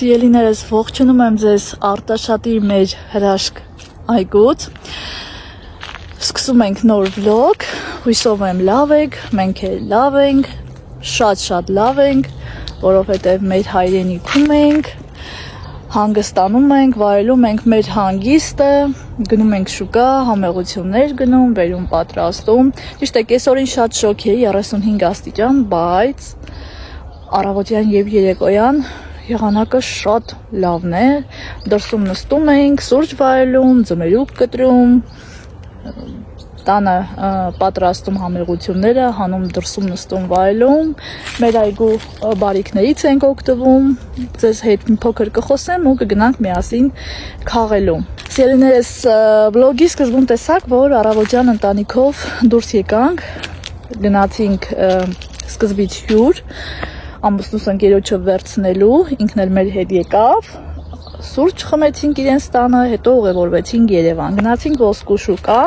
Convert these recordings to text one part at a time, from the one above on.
Սիրելիներս, ողջունում եմ ձեզ Արտաշատի մեր հրաշք այգուց։ Սկսում ենք նոր վլոգ, հույսով եմ լավ եք, մենք էլ լավ ենք, շատ լավ ենք, որովհետև մեր հայրենիքում ենք, հանգստանում ենք, վայելում ենք մեր հանգիստը, գնում ենք շուկա, համեղություններ գնում, բերում պատրաստում։ Ճիշտ է, կեսօրին շատ շոկ էի, 35 աստիճան, բայց առավոտյան եւ երեկոյան եղանակը շատ լավն է, դրսում նստում ենք, սուրճ վայելում, ձմերուկ կտրում, տանը պատրաստում համեղությունները, հանում դրսում նստում վայելում, մեր այգու բարիքներից ենք օգտվում, ձեզ հետ մի փոքր կխոսեմ ու կգնանք միասին քաղելու։ Սիրելիներս, վլոգի սկզբում տեսաք, որ առավոտյան ընտանիքով դուրս եկանք, գնացինք սկզբից հյուր, ամուսնուս ընկերոջը վերցնելու, ինքն էլ մեր հետ եկավ, սուրճ խմեցինք իրենց տանը, հետո ուղևորվեցինք Երևան, գնացինք ոսկու շուկա,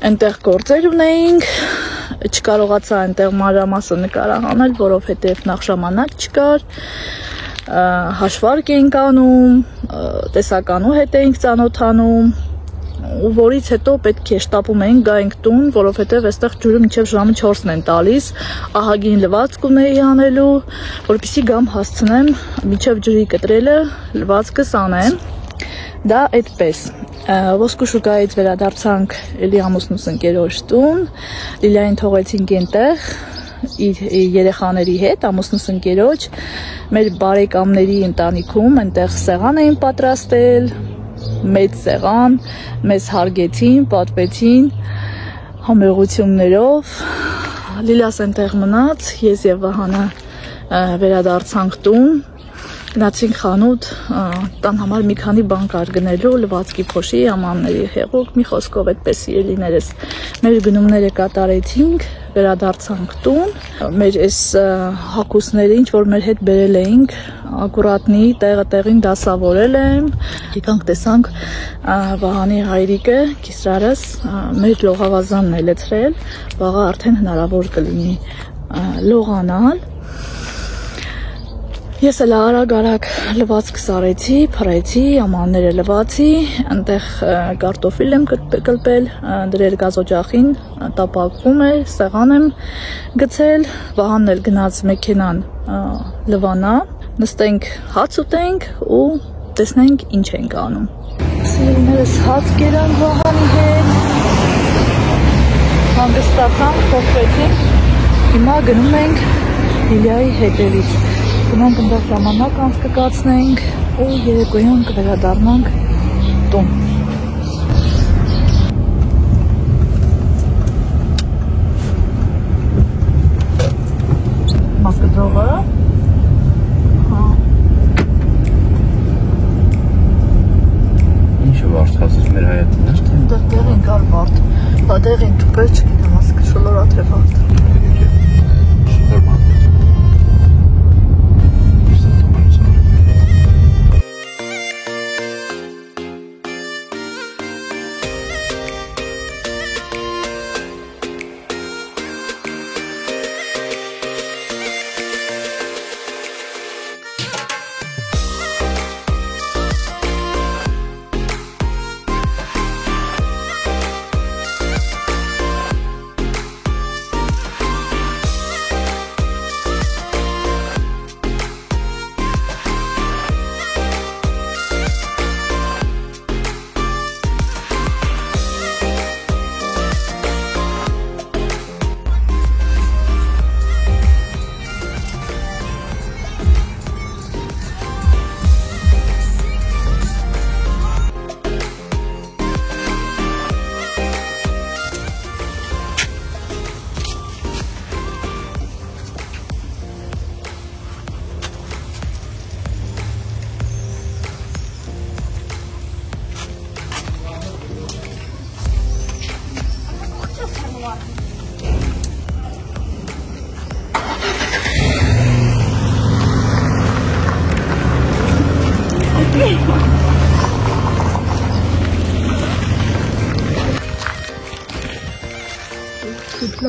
այնտեղ գործեր ունեինք, չկարողացա այնտեղ մանրամասը նկարահանել, որովհետև նախ ժամանակ չկար, հաշվարկ էինք անում, տեսականու հետ էինք ծանոթանում, ու որից հետո պետք է շտապում էինք գայինք տուն, որովհետև այստեղ ջուրը մինչև ժամը 4-ն են տալիս, ահագին լվացք ունեի անելու, որպեսզի գամ հասցնեմ մինչև ջրի կտրելը լվացքս անեմ, դա այդպես։ Ոսկու շուկայից վերադարձանք էլի ամուսնուս ընկերոջ տուն, Լիլիային թողեցինք այնտեղ իր երեխաների հետ, ամուսնուս ընկերոջ, մեր բարեկամների ընտանիքում, այնտեղ սեղան էին պատրաստել, մեծ սեղան, մեզ հարգեցին, պատվեցին համեղություններով, Լիլաս այնտեղ մնաց, ես եւ Վահանը վերադարձանք տուն, գնացինք խանութ, տան համար մի քանի բան կար գնելու, լվացքի փոշի, ամանների հեղուկ, մի խոսքով այդպես սիրելիներս մեր գնումները կատարեցինք, վերադարձանք տուն, մեր այս հագուստները, ինչ որ մեր հետ բերել էինք, ակուրատնի տեղին դասավորել եմ, եկանք տեսանք Վահանի հայրիկը, կիսրարս, մեր լողավազանն է լցրել, վաղը արդեն հնարավոր կլինի լողանալ։ Ես էլ արագ լվացք սարեցի, փռեցի, ամանները լվացի, այնտեղ կարտոֆիլ եմ կլպել, դրել գազօջախին, տապակվում է, սեղան եմ գցել, Վահանն էլ գնաց մեքենան լվանա, նստենք հաց ուտենք ու տեսնենք ինչ ենք անում։ Սիրելիներս հաց կերան Վահանի հետ, հանգստացանք, փոխվեցինք, հիմա գնում ենք Լիլիայի հետևից։ Գնանք այնտեղ ժամանակ անցկացնենք ու երեկոյան կվերադառնանք տուն։ Մասկդրողը։ Ինչը վարդացած մեր հայտնի է, թե այնտեղ տեղին կար վարդ, բա տեղին թուպեր չգիտեմ, ասք շոլորա թե վարդ։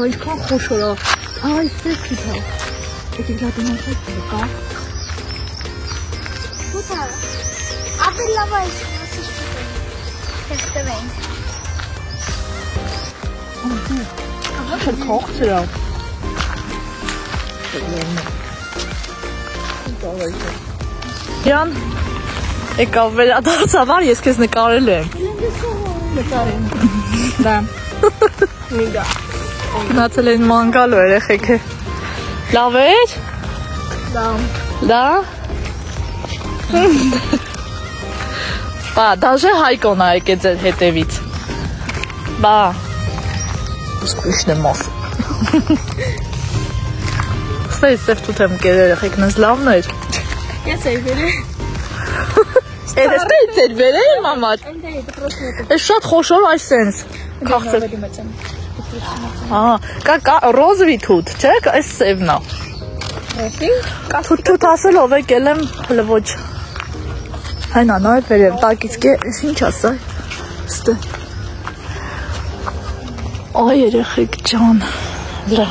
Այդքան խոշորա, այստեղ կիթա, եկեք լատինացեք կա, Եսա, ապել լավ այս տեստվենք։ Շատ քողցր է։ Յան, եկավ վերադարձավար, ես քեզ նկարել եմ։ Նկարեմ։ Դա։ Միգա։ Գնացել են մանգալու երեխեքը։ Լավ էր։ Դա։ Բա, դաժե Հայկոն ա եկել ձեր հետևից։ Բա։ Սկույշն եմ ասում։ Ստայից սև թութ եմ կեր երեխեքն ես լավն էր։ Ես էի վերել։ Էստայից էր վերել մամատ։ Ես շատ խոշոր այս սենս։ Քաղցր։ Կա ռոզվի թութ, չէ, այս սևն է։ Թութ ասելով եկել եմ, հլը ոչ։ Հայնա, նայդ վերև, տակից կե, ես ինչ ասա, ստե։ Այ երեխեք ջան, լրա։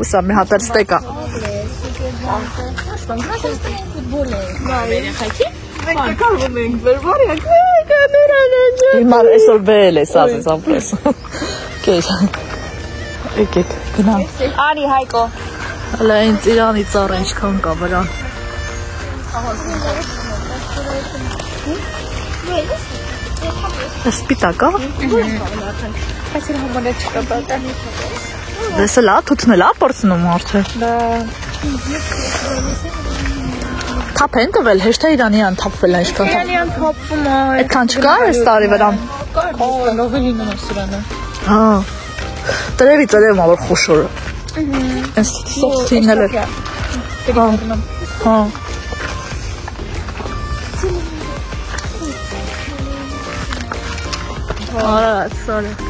Ուսա մի հատեր ստեկա։ Մենք կարվում ենք վերվարյակ։ Հիմար այսօր բերել ես ասես ապրես։ Կեր։ Եկեք, գնամ։ Անի Հայկո։ Հələ ինձ իրանի ծառ ինչքան կա վրան։ Սպիտակ է։ Այսր համոն է չկա բատա։ Դեսը լա, թութն է լա պորցնում արդը։ Թափ են տվել, հեշտ է իրանյան թափվել են ինչքան թափ։ Իրանյան թափվում է։ Այդքան չկա այս տարի վրան։ Նովելին է սրանը։ Հա։ Տրևից երևում է որ խոշոր է։ Այս սոֆտին էլ է։ Հա։ Արա, սարը։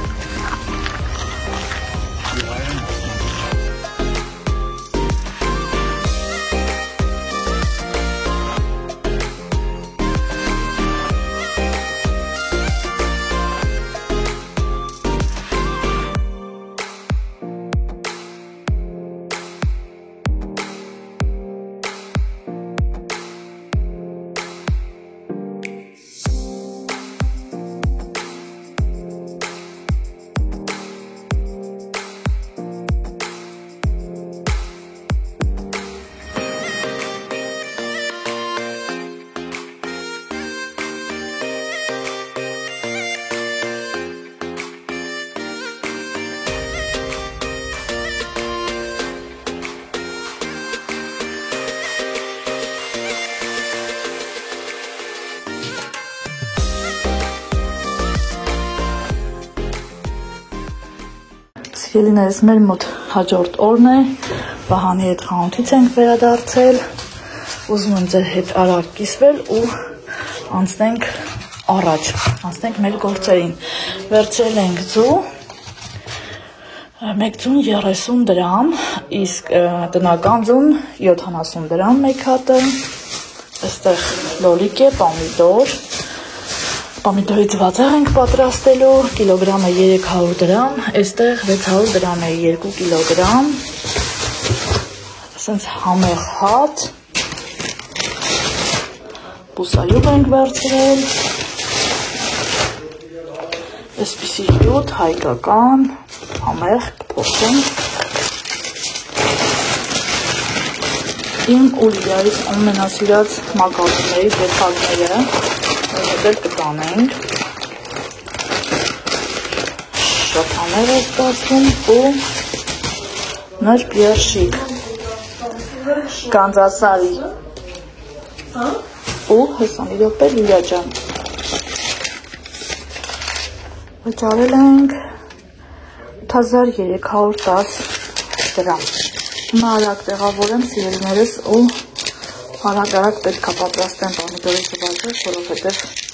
Սիրելիներս, մեր մոտ հաջորդ օրն է, Վահանի հետ խանութից ենք վերադարձել, ուզում եմ ձեր հետ արագ կիսվել ու անցնենք առաջ, անցնենք մեր գործերին, վերցրել ենք ձու, մեկ ձուն 30 դրամ, իսկ տնական ձուն 70 դրամ մեկ հատը, այստեղ լոլիկ է, պամիդոր, Պամիդորի ձվածեղ ենք պատրաստելու, կիլոգրամը 300 դրամ, այստեղ 600 դրամ է 2 կիլոգրամ, ասենց համեղ հատ, բուսայուղ ենք վերցրել, այսպիսի հյութ, հայկական, համեղ, կփոխենք, իմ ու Լիայիս ամենասիրած մակարոնների դեպակները, Դել կտանենք, շատ համեղ է ստացվում ու նոր երշիկ, գանձասարի ու հեսան իրոպե Լիլիա ջան, վճարել ենք 8310 դրամ, հիմա արագ տեղավորեմ սիրելիներս ու արագ պետք է պատրաստեմ պամիդորի ձվածեղ, որովհետև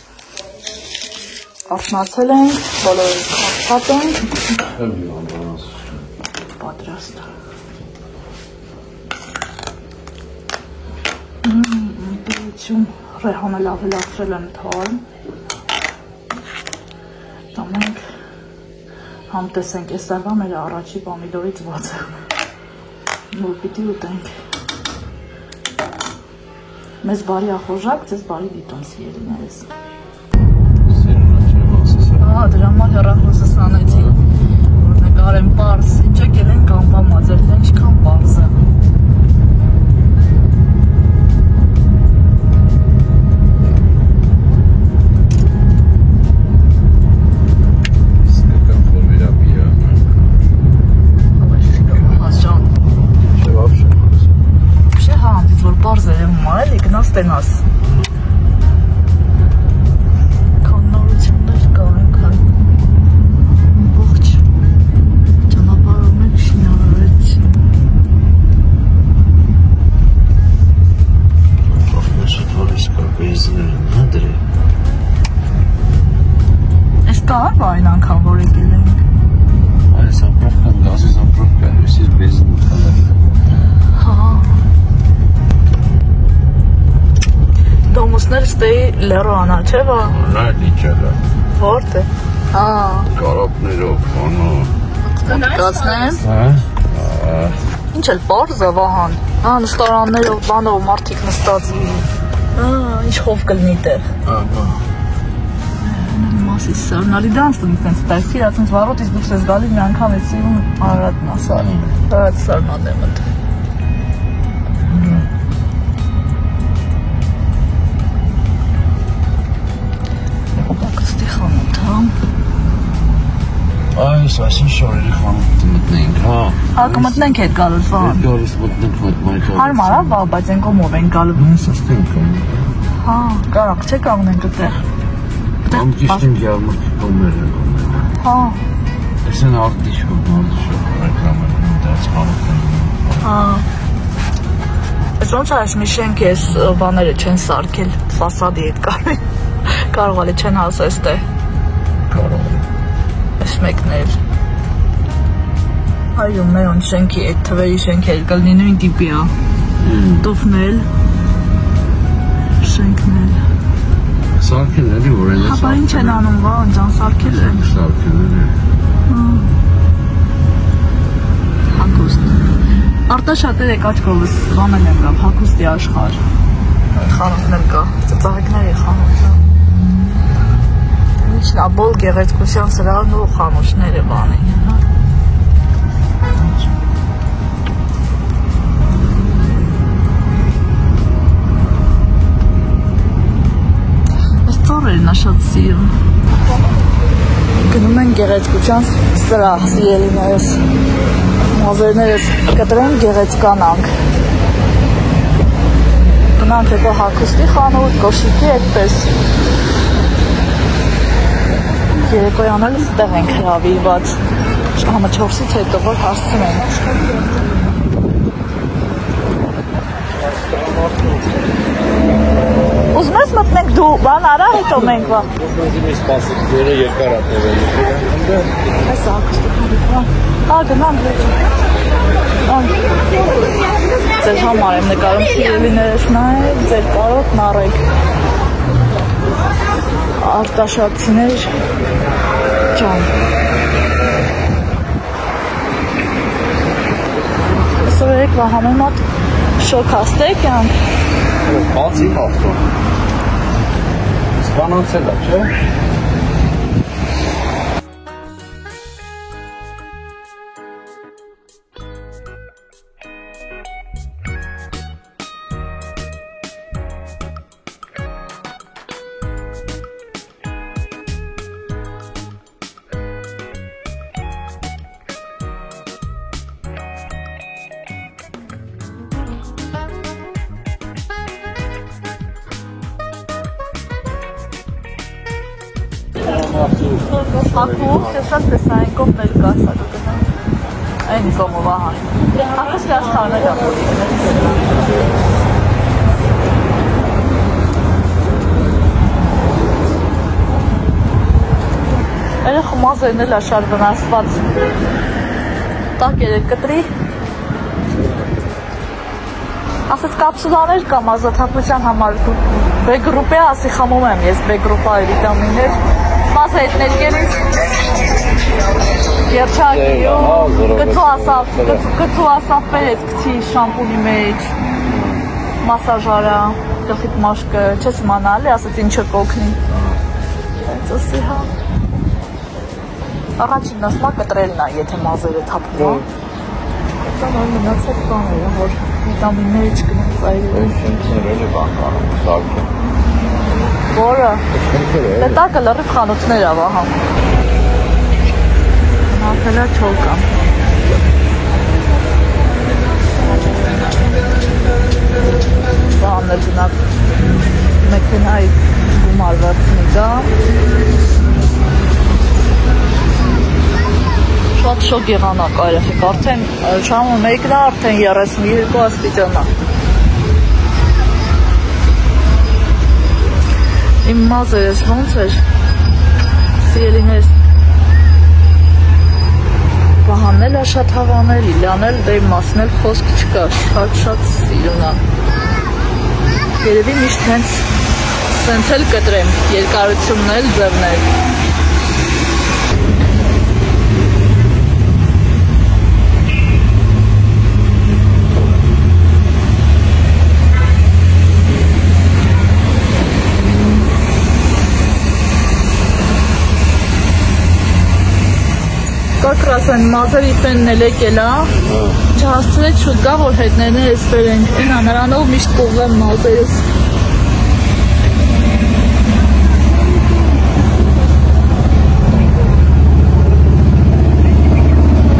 Արթնացել ենք, բոլորս խաղթատ ենք, պատրաստ։ Բերություն ռեհանը լավելացրել եմ թարմ, դա մենք համ տեսենք, այս տարվա մեր առաջի պամիդորի ձվածեղն է, որ պիտի ուտենք։ Մեզ բարի ախորժակ, ձեզ բարի դիտոմս ելիներս։ Դրա համար հեռախոսս անեցի, որ նկարեմ պարզ, ինչ եկել են կամպամած, ինչքան պարզ է։ Ստենաս կաննարություններ կա այնքան ողջ ճանապարհով շինարարեցին Պրոֆեսոր Թորես կա բենզիներն հա դրե Էս կա այն անգամ որ եկել են Այս ապրովկան գազի ապրովկա հույսից բենզին ուտալը Հա Դոմուսներ ստեի լեռո անա, չէ՞ վա։ Նա լիճալա։ Որտե։ Հա։ Կարապներով, անո։ Կացնեն։ Հա։ Ինչ էլ պարզ է վահան։ Հա, նստարաններով, բանով մարդիկ նստած։ Հա, ինչ խով կլինի տեղ։ Ահա։ Մասի սարնալի դանս դու ինքնից տես իրացնց վարոտից դուք ես գալի մի անգամ էսի ու արադ մասալի։ Արադ սարնալեմ ընդ։ Այս այսին շորերի խանութ մտնենք, հա։ Հա, կմտնենք հետ գալուց վան։ Գալիս մտնենք մայթով։ Հարմար է, բայց են կոմով են գալու։ Սստենք եմ։ Հա, կարակ չէ կաղնենք այդտեղ։ Ամ ճիշտ յարմարքի կողմեր են։ Հա։ Այս են արտիշով ռեկլամը դարձ խանութ։ Հա։ Այս ոնց այս մի շենք էս բաները չեն սարքել, ֆասադի հետ կարի։ Կարող է չեն հաս այստեղ։ Կարող է։ Այս մեկն էլ։ Այո, մերոն շենքի այդ թվերի շենքեր կլինի նույն տիպի է։ Տոֆնել։ Շենքնել։ Սարքել էլի որ են։ Հապա ինչ են անում, վան ջան, սարքել են։ Սարքել էլի։ Հակուստ։ Արտաշատեր եք աչքովս բանել եմ գավ, հակուստի աշխար։ Խանութներ կա, ծծաղիկների խանութը։ Ինչն է, բոլ գեղեցկության սրահն ու խանութները բանի։ Այս ծորերն է շատ սիրում։ Գնում են գեղեցկության սրահ, սիրելիներս։ Մազերներս կտրեն գեղեցկանանք։ Գնանք հետո հագուստի խանութ, կոշիկի այդպես։ Երեկոյան էլ ստեղ ենք հրավիրված, համը 4-ից հետո որ հասցնենք։ Ուզում ես մտնենք դու, բան արա հետո մենք վա։ Մի սպասիկ ձերը երկար ատևել։ Այս հագուստի խանութ, հա գնանք Ձեր համար եմ նկարում սիրելիներս նայեք, ձեր կարոտն առեք։ Արտաշատցիներ ջան։ Այսօր երեք վահամի մոտ շոկ հաստեք յանք։ Բացի հաղթում։ Սպանացել է, չէ՞։ Հակուս, եսած տեսային կով նել կասա կգնա։ Այն կոմով ահան։ Հակուս կասթարներ Էլը խմազերն էլ աշար վնասված։ Տակ երեք կտրի։ Ասած կապսուլաներ կամ ազատապության համար B գրուպի ասի խմում եմ ես B գրուպայի վիտամիններ Մաս հետներ գերից երջակիու կծու ասավ պերեց կցի շամպունի մեջ մասաժարա գլխիտ մաշկը չես իմանալի ասաց ինչը կօգնի հենց ասի հա առաջին ասմա կտրելն է եթե մազերը թափում դա նոր մնացած բաները որ վիտամինները չկնեն ծայրերը Շենքերը բան անում սարքը որը տակը լրիվ խանութներ ավ ահա մնացելա չոլկան Բանն էլ գնակ մեքենայի գումար վարձնի դա Շատ շոկ եղանակ այրեխիք արդեն ժամը մեկն է արդեն 32 աստիճան է Իմ մազերս ոնց էր սիրելիներս Վահանել է շատ հավանել, իլանել, դե մասնել խոսք չկա, շատ սիրուն է Երևի միշտ հենց սենց էլ կտրեմ, երկարությունն էլ ձևնել Как раз այն մազերի պենն էլ եկել է, չհասցրեց շուտ գա, որ հետներն ես բերենք, ինա նրանով միշտ կողվեմ մազերս։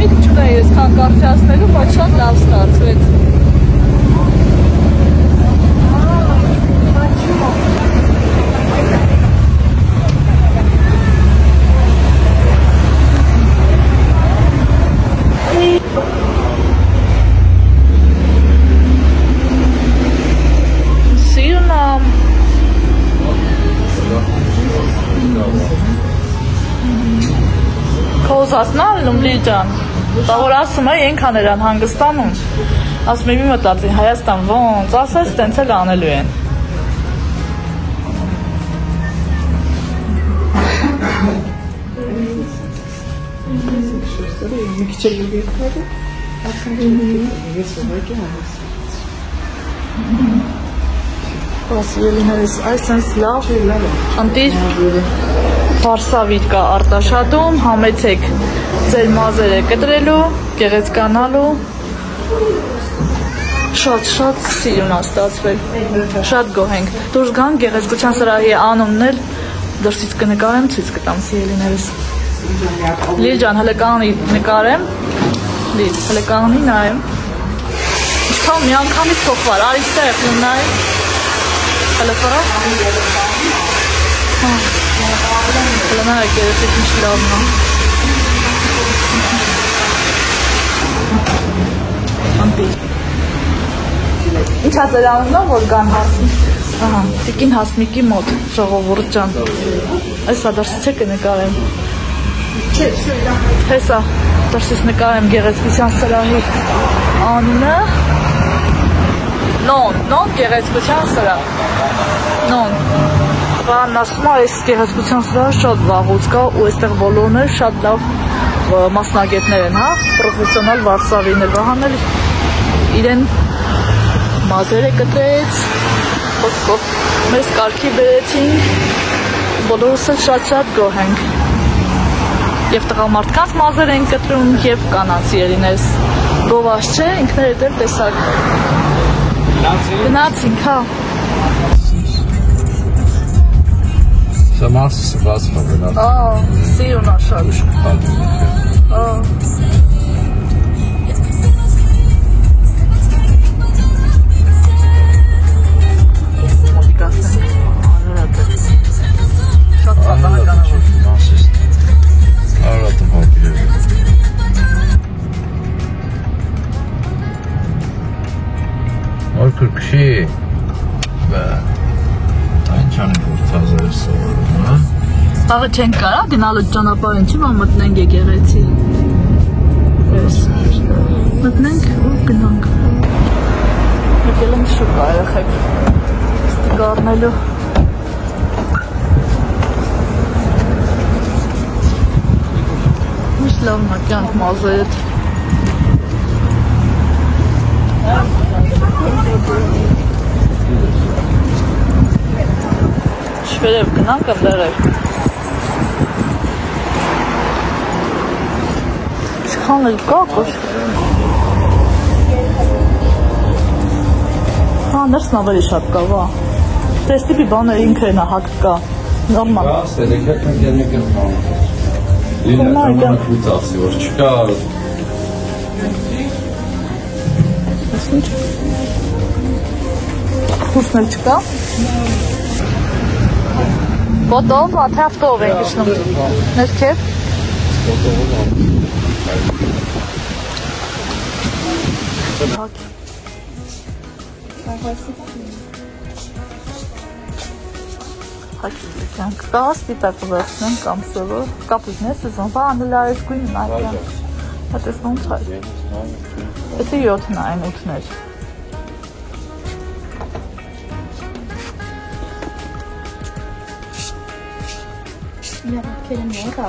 Միտք չկա ես քան կարճացնելու, բայց շատ լավ ստացվեց։ Ասնալնում լիջան, դա որ ասում է ենքան երան հանգստանում, ասում է մի մտածին Հայաստան ոնց, ասես տենց էլ անելու են։ Ասիելիներս այս սենց լավ, ընտիր Վարսավիտ կա արտաշատում, համեցեք ձեր մազերը կտրելու, գեղեցկանալու, շատ սիրուն է ստացվել, շատ գոհ ենք, դուրս գանք գեղեցկության սրահի անունն էլ դրսից կնկարեմ, ցույց կտամ սիրելիներս, Լիլ ջան, հələ կանի նկարեմ, Լիլ, հələ կանի նայեմ, ինչքան մի անգամից փոխվար, արի ստեղ նայ, հələ ֆրա, Լանա եկերեցեք ինչ լավն է Անտի Ինչ հացեր անունն է, որ կան հասմիկ Տիկին հասմիկի մոտ, ժողովուրդ ջան Այսա դրսից է կնկարեմ Հեսա դրսից նկարեմ գեղեցկության սրահի անունը Նոն գեղեցկության սրահ Նոն Բանն ասում է, այս գեղեցկության սրահը շատ վաղուց կա ու այստեղ բոլորն էլ շատ լավ մասնագետներ են, հա, պրոֆեսիոնալ վարսավիներ, Վահանել իրեն մազերը կտրեց, խոսքով մեզ կարգի բերեցին, բոլորս էլ շատ գոհ ենք։ Եվ տղամարդկանց մազեր են կտրում, եւ կանանց երինես, գովաշ չէ, ինքներդ էլ տեսակ։ Գնացինք, հա։ Սամաս սպասում եմ։ Սիրուն աշակ։ Մոտիկասնենք, անհրատը։ Շատ պատահական է։ Արատը հապիր է։ Որ կրկշի, այն չանենք որ ծազերը սովորում, հա? Աղը չենք կարա, գնալու ճանապարհ ինչի որ մտնենք եկեղեցի։ Մտնենք ու գնանք։ Եկել ենք շուկա երեխեք։ Ստիգ առնելու։ Լավն է կյանք մազետ։ Շվերև գնանք ընդերեր։ Շքան էլ կա, կոշ։ Հա, ներսն ավելի շատ կա, վա։ Տես տիպի բաներ ինքը են հակ կա, նորմալ։ Կա, սելեկական կերմիկ եմ բան։ Լինը ժամանակ ուծացի, որ չկա։ Ես ինչ։ Հուսն էլ չկա։ Բոտով, թե ավտով ենք իշնում։ Ներքև։ Կա սպիտակ վերցնեմ կամ սովը, կապույտն է սեզոն, բա անելարես գույնն այդյան, հետեսնում ծայր, էսի 7-ն այն 8-ներ, Իրավակերը նորա,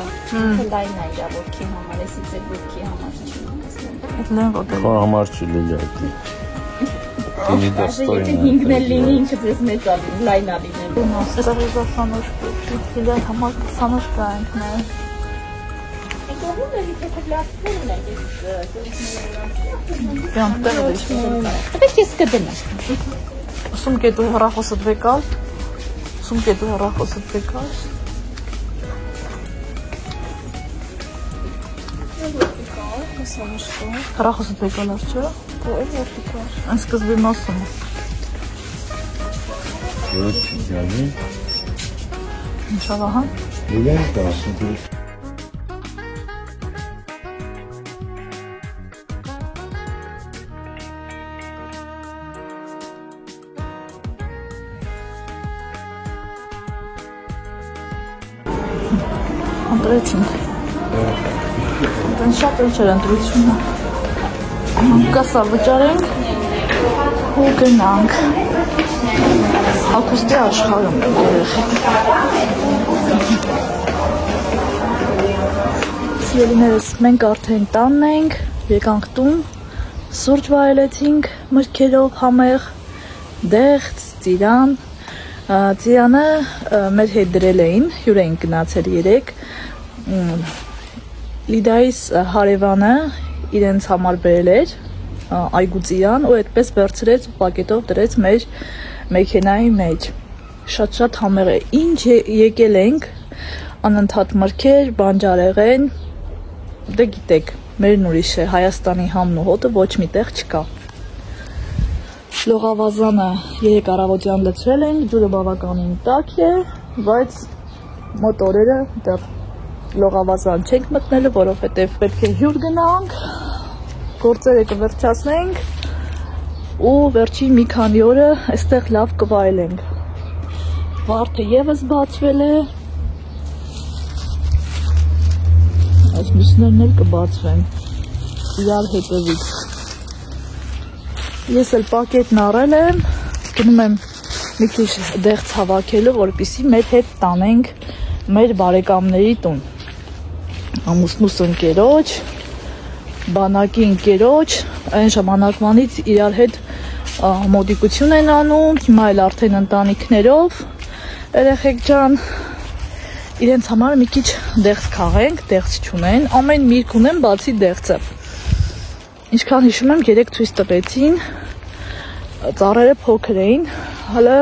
լայն է իրավոքի համար, էսի ձեր ոտքի համար չին ամասնում։ էդ լեն ոտել Քո համար չի լինի այդ։ Դինի դաստորին։ Եթե 5-ն էլ լինի, ինքը ձեզ մեծ ալին, լայն ալինել։ Սրավեզա սանոշկը, իրան համար սանոշկա ենքներ, Եկողում է հետև լասկորն է, բյան տեղ դիշ, Պետք ես կդնեմ։ սում կետու հրախոսըտ վեկալ, սում կետու հրախոսըտ վեկալ, հրախոսըտ վեկալ ար չէ, այն սկզբի մասում է, Ոչ ջանի։ ինչավ ահա, Իրեն կա, ասում։ ընտրեցինք, ընտրեն շատ էլ չեր ընտրությունը, կասա վճարենք ու գնանք, հակուստի աշխարում երեխեք, սիրելիներս մենք արդեն տանն ենք, եկանք տուն, սուրճ վայելեցինք մրգերով համեղ, դեղց, ծիրան, ծիրանը մեր հետ դրել էին, հյուր էին գնացել երեկ, Լիդայիս հարևանը իրենց համար բերել էր այգու ծիրան ու այդպես վերցրեց ու պակետով դրեց մեր մեքենայի մեջ, շատ համեղ է, ինչ եկել ենք, անընդհատ մրգեր, բանջարեղեն, դե գիտեք, մերն ուրիշ է, Հայաստանի համն ու հոտը ոչ մի տեղ չկա։ Լողավազանը 3 առավոտյան լցրել ենք, ջուրը բավականին տաք է, բայց մոտորերը դեռ լողավազան չենք մտնելու, որովհետև պետք է հյուր գնանք, գործերը կվերջացնենք ու վերջին մի քանի օրը այստեղ լավ կվայելենք։ Վարդը ևս բացվել է, այս մյուսներն էլ կբացվեն, իրար հետևից։ Ես էլ պակետն առել եմ, գնում եմ մի քիչ դեղց հավաքելու, որպեսզի մեր հետ տանենք մեր բարեկամների տուն։ Ամուսնուս ընկերոջ, բանակի ընկերոջ, այն ժամանակվանից իրար հետ մոտիկություն են անում, հիմա էլ արդեն ընտանիքներով, երեխեք ջան, իրենց համար մի քիչ դեղց քաղենք, դեղց չունեն, ամեն միրգ ունեն բացի դեղցը։ Ինչքան հիշում եմ, 3 ցույց տվեցին, ծառերը փոքր էին, հələ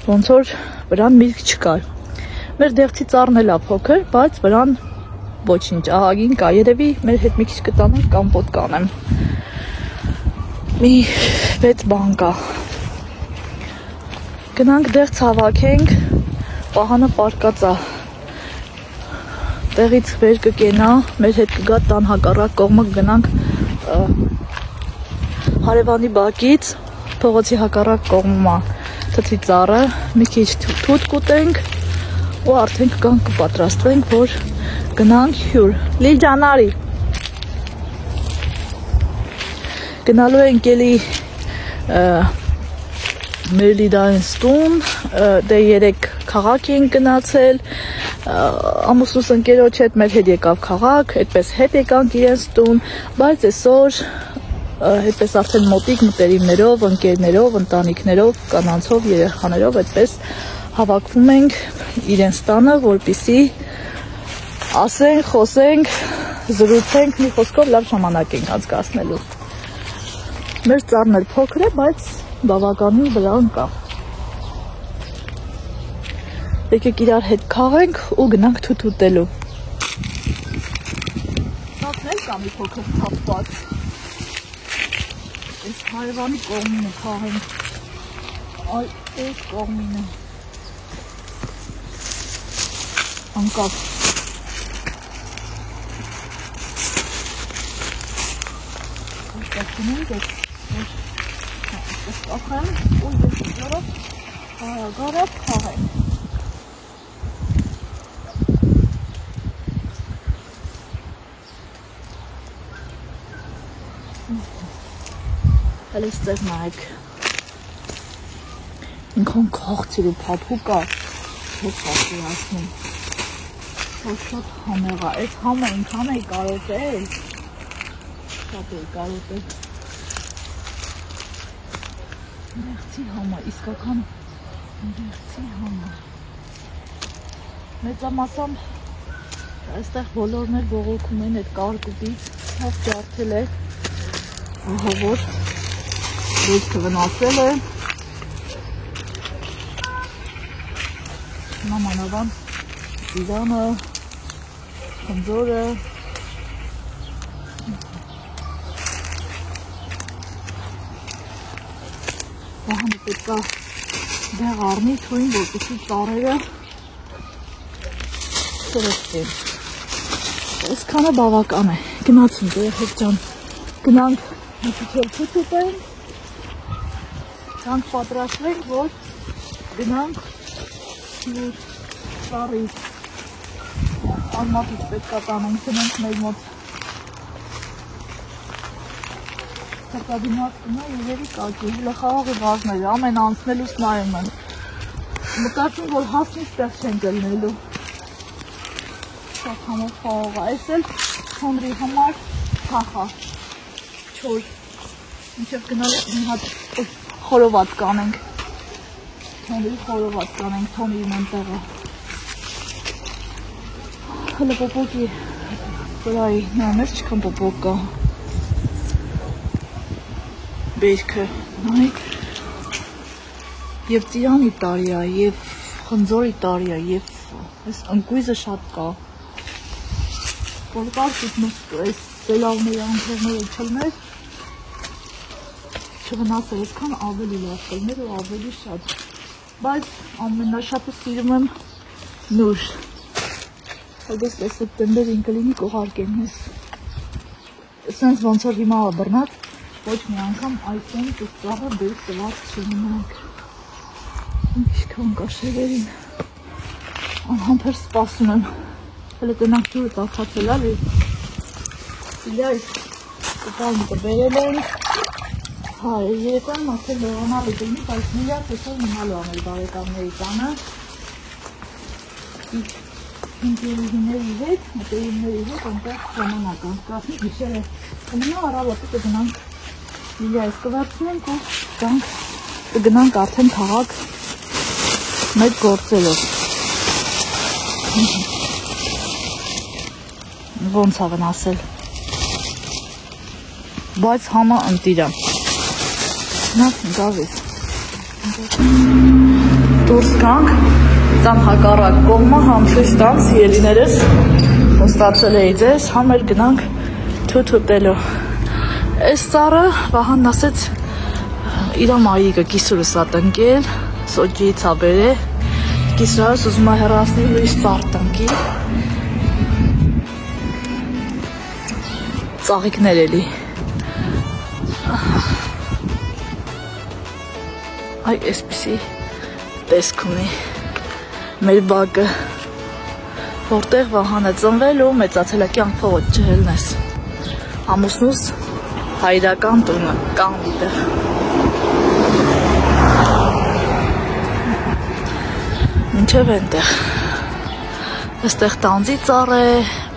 ոնց որ վրան միրգ չկար։ Մեր դեղցի ծառն էլ է փոքր, բայց վրան ոչինչ, ահագին կա, երևի մեր հետ մի քիչ կտանենք կամպոտ կանեմ։ Մի 6 բան կա։ Գնանք դեղց հավաքենք, պահանը պարկած է։ Տեղից վեր կկենա, մեր հետ կգա տան հակառակ կողմը գնանք հարևանի բակից, փողոցի հակառակ կողմում է թթվի ծառը, մի քիչ թութ կուտենք ու արդեն կգանք կպատրաստվենք, որ գնանք հյուր։ Լիլ ջան արի։ Գնալու ենք էլի մեր Լիդայից տուն, դե 3 քաղաք ենք գնացել, ամուսնուս ընկերոջ հետ մեր հետ եկավ քաղաք, այդպես հետ եկանք իրենց տուն, բայց այսօր այդպես արդեն մոտիկ մտերիմներով, ընկերներով, ընտանիքներով, կանանցով, երեխաներով այդպես հավաքվում ենք իրենց տանը, որպեսզի ասենք, խոսենք, զրուցենք, մի խոսքով լավ ժամանակ ենք անցկացնելու։ Մեր ծառն էլ փոքր է, բայց բավականին վրան կա։ Եկեք իրար հետ քաղենք ու գնանք թութուտելու։ Սա կա մի փոքր թափված։ Այս հարևանի կողմինը քաղենք։ Այ, այս կողմինը։ Անկապ։ Այսպես ենք, այսպես կախեմ, ու ես լորով հարագարը քաղենք։ Հələ ստեղ նայեք, ինքան կաղցիր ու պապուկ է, հոտ ասում, շատ համեղ է, այս համը ինքան է կարոտել, շատ է կարոտել, դեղցի համը, իսկական դեղցի համը, մեծամասամբ, այստեղ բոլորն էլ բողոքում են այդ կարկուտից, հավ ջարդել է, ահավոր, դեպքը վնասել է, նամանավան իրանը, խնձորը, վահանը պետքա դեղ առնի թույն, որպեսի ծառերը սրստին, այսքանը բավական է, գնացինք երեխեք ջան, գնանք հետիքել թութուտենք, Գանք պատրաստվենք, որ գնանք լուր ծառի անմատից պետքա տանենք, գնանք մեր մոտ թակադիմակ կնա եվերի կակի, լխաղաղի վազները, ամեն անցնելուս նայում են, մտածում, որ հասնի ստեղ չեն գլնելու, շատ համով խաղաղա, այս էլ խոնդրի համար թախա, չոր, մինչև գնալ մի հատ խորոված կանենք, թոնի խորոված կանենք, թոնի իմ ընտեղը, հլը պոպոկի վրայի, նայմես չքան պոպոկ կա, բերքը, նայք, և ծիրանի տարի է, և խնձորի տարի է, և այս ընկույզը շատ կա, որ կար կիտնուս այս սելավների անթերները չլներ, չվնասը այսքան ավելի լավ կլներ ու ավելի շատ, բայց ամենաշատը սիրում եմ նուր, հագես է սեպտեմբերին կլինի կողարկեմ ես, սենց ոնց որ հիմա բռնած, ոչ մի անգամ այսեն ծաղը բերք տված չմնանք, ինչքան կա շերերին, անհամբեր սպասում եմ, հլը տնանք ջուրը տաղացել ալի, իլյայս կպալմը կբերել ենք, երեկոյան մաքել լողանալի դինի, բայց միլյաց այսօր մնալու ամել բարեկամների տանը, ինտերիվների հետ, մտերիմների հետ, այնտեղ ժամանակ անցկացնի, գիշեր է, կմնա առավոտը կգնանք, միլյայս կվերցնենք ու կգնանք արդեն քաղաք մեր գործելով, ոնց է վնասել, բայց համը ընտիր է, Նացին գավից, դուրս կանք, ծամ հակարակ կողմը, համ ցույց տամ սիրելիներս, ու ստացել էի ձեզ, համ էլ գնանք թութուտելու, այս ծառը Վահանն ասեց, իրա մայիկը կիսուրս ա տնկել, սոջիից ա բեր է, կիսրարս ուզում ա հեռացնի լույս ծառ տնկի, ծաղիկներ էլի, այ այսպիսի տեսք ունի մեր բակը, որտեղ Վահանը ծնվել ու մեծացել է կյանք փողոց ջհելն ես, ամուսնուս հայրական տունը կան դիտեղ, մինչև ենտեղ, Այստեղ տանձի ծառ է,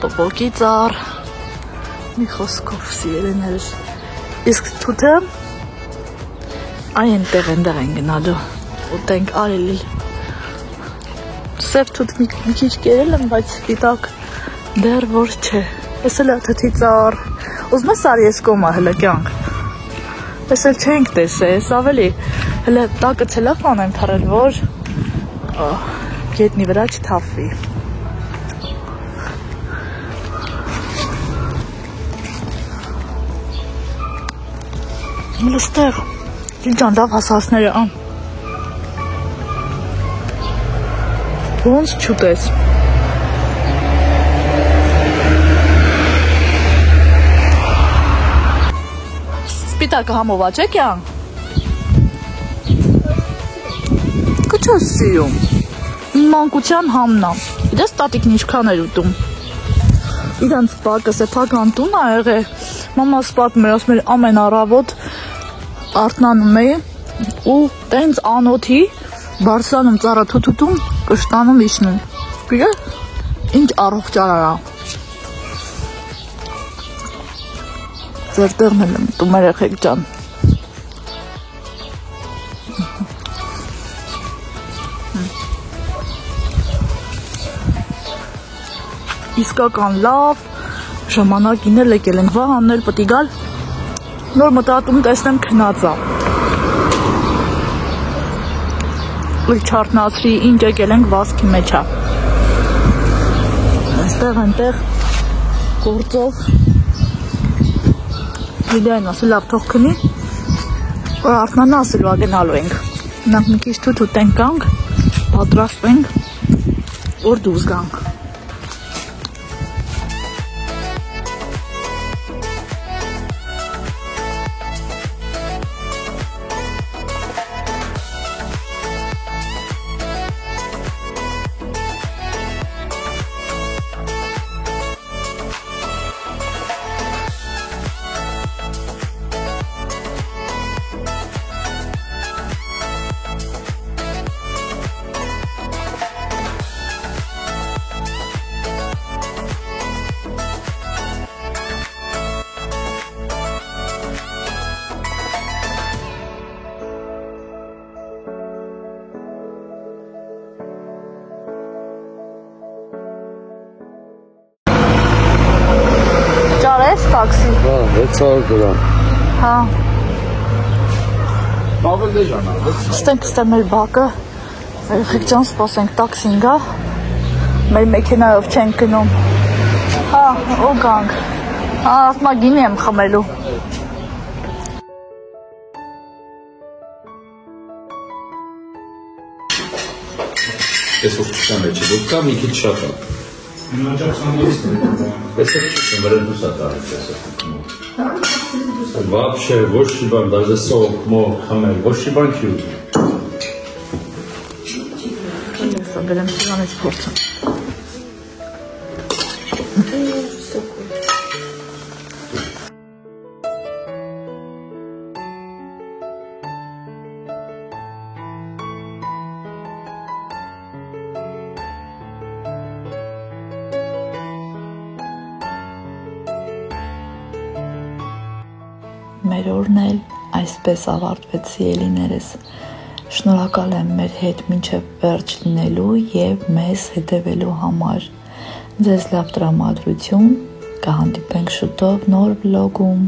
պոպոկի ծառ, մի խոսքով սիրելիներս, իսկ թութը այնտեղ են գնալու, ուտենք արելի, սև թութ մի քիչ կերել եմ, բայց սպիտակ դեռ որ չէ, ես էլ թթի ծառ, ուզում ես արի ես կոմա հլը կյանք, ես էլ չենք տեսե, ես ավելի հլը տակը ցելախ անեմ թարել, որ գետնի վրա չթափվի։ Լստեղ, ջան լավ հասածները ան։ Ոնց չուտես։ Սպիտակը համոված է կյան։ Կչոս սիրում։ Մանկության համնա։ Իդես տատիկն ինչքան էր ուտում։ Իրանց պակը սեփական տուն ա եղել։ Մամաս պատմում էր, ասում էր ամեն առավոտ արթնանում էի ու տենց անոթի բարձրանում ծառա թութում կշտանում իջնում։ Գիտես ինչ առողջարա։ Ձեր տեղն եմ ուտում երեխեք ջան։ Իսկական լավ ժամանակին էլ եկել ենք, վաղանն էլ պտի գալ, նոր մտածում տեսնեմ քնածա։ Ու չարտնացրի, ինչ եկել ենք վազքի մեջա։ Այստեղ այնտեղ գործով Լիդիան ասել լավ թող քնի, որ արթնանա ասելու ագնալու ենք։ Նախ մի քիչ թութ ուտենք գանք, պատրաստվենք, որ դուրս գանք։ Տաքսի։ Հա, 600 դրամ։ Հա։ Բավել դեժանա։ Ստենք մեր բակը, երեխեք ջան սպասենք տաքսին գա, մեր մեքենայով չենք գնում։ Հա, ու գանք։ Հա, ասմա գինի եմ խմելու։ Ես որ չկան է, որ կա մի քիչ շատ է։ Ես չեմ վրել դուսատարի, Вообще, ոչ մի բան, даже սոկ, մոկ, խմել, ոչ մի բան չի ուզում։ Ես բերեմ սրանից փորձեմ։ Մեր օրն էլ այսպես ավարտվեց սիրելիներս, շնորհակալ եմ մեր հետ մինչև վերջ լինելու և մեզ հետևելու համար, ձեզ լավ տրամադրություն, կհանդիպենք շուտով նոր վլոգում։